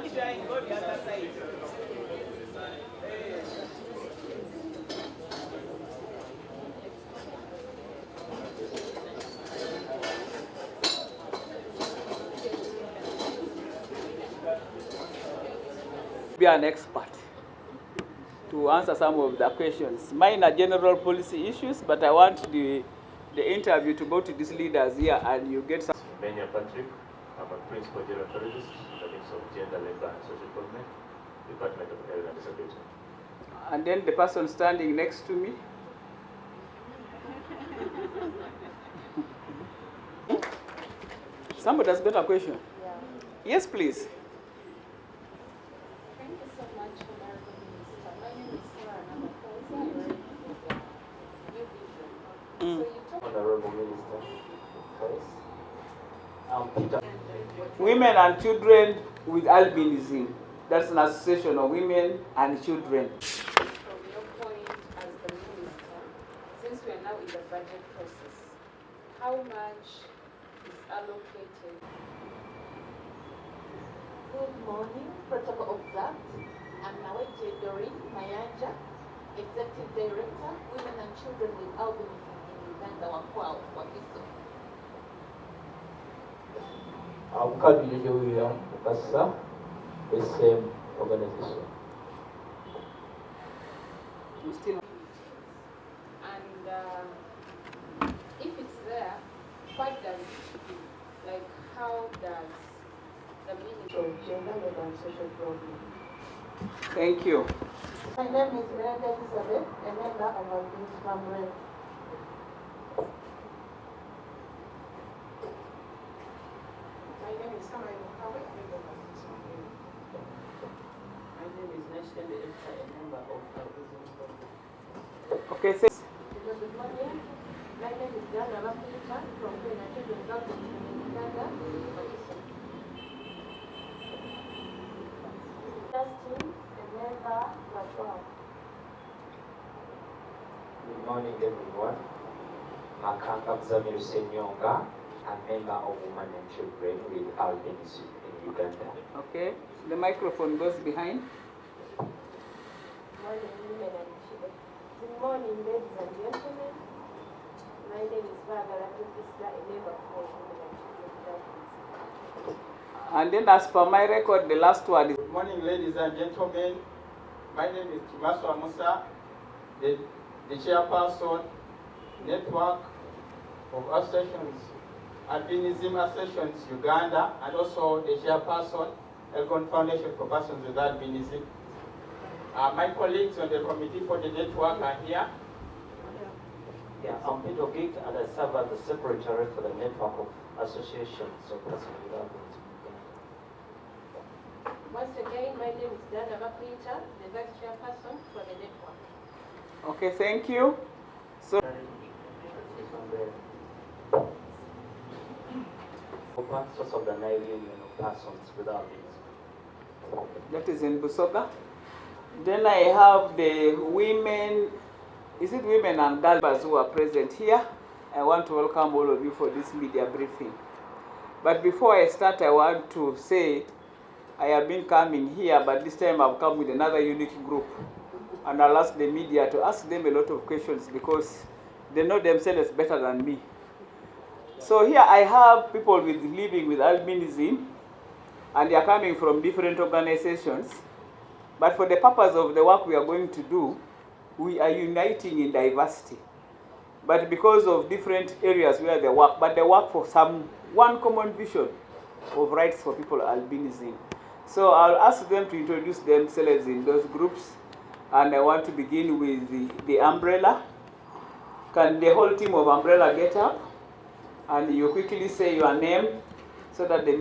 trying, go the other side. Be an expert to answer some of the questions. Mine are general policy issues, but I want the interview to go to these leaders here and you get some. Menya Patrick, I'm a principal gerontologist in the mix of gender, labor, and social development, Department of Health and Disability. And then the person standing next to me. Somebody has got a question? Yeah. Yes, please. Thank you so much, Honorable Minister. My name is Sarah Namakoye. So you talk Honorable Minister, first. Peter. Women and children with albinism. That's an association of women and children. from your point as the minister, since we are now in the budget process, how much is allocated? Good morning, Protocol Observed. I'm Naweje Doreen Mayanja, Executive Director, Women and Children with Albinism in Uganda, Wakwao, Wakiso. Abukadde William Mukasa, the same organization. And if it's there, what does it do? Like, how does the ministry of gender, labor, and social development? Thank you. My name is Miranda Elizabeth, a member of our Youth Family. My name is Samai Mukawe, a member of our Youth Family. My name is Nashkan Elsa, a member of our Youth Family. Okay, say. Good morning. My name is Jana Lapita from Kenya Children's Albinism in Uganda, Wakiso. Justin, a member of Wakwao. Good morning, everyone. Makanga Mzamiru Senyonga, a member of Women and Children with Albinism in Uganda. Okay, the microphone goes behind. Morning, women and children. Good morning, ladies and gentlemen. My name is Twagala, a member of Women and Children. And then as per my record, the last one is. Good morning, ladies and gentlemen. My name is Kimaswa Musa, the chairperson, Network of Associations, Albinism Associations Uganda, and also the chairperson, Elgon Foundation for Persons with Albinism. My colleagues on the committee for the network are here. Yeah, I'm Peter Gig, and I serve as the secretary for the network of associations of persons with albinism in Uganda. Once again, my name is Dana Makwita, the vice chairperson for the network. Okay, thank you. So. Source of the Nile Union of Persons with Albinism. That is in Busoga. Then I have the women, is it women and girls who are present here? I want to welcome all of you for this media briefing. But before I start, I want to say I have been coming here, but this time I've come with another unique group. And I'll ask the media to ask them a lot of questions because they know themselves better than me. So here I have people living with albinism, and they are coming from different organizations. But for the purpose of the work we are going to do, we are uniting in diversity. But because of different areas where they work, but they work for one common vision of rights for people with albinism. So I'll ask them to introduce themselves in those groups. And I want to begin with the umbrella. Can the whole team of umbrella get up? And you quickly say your name so that the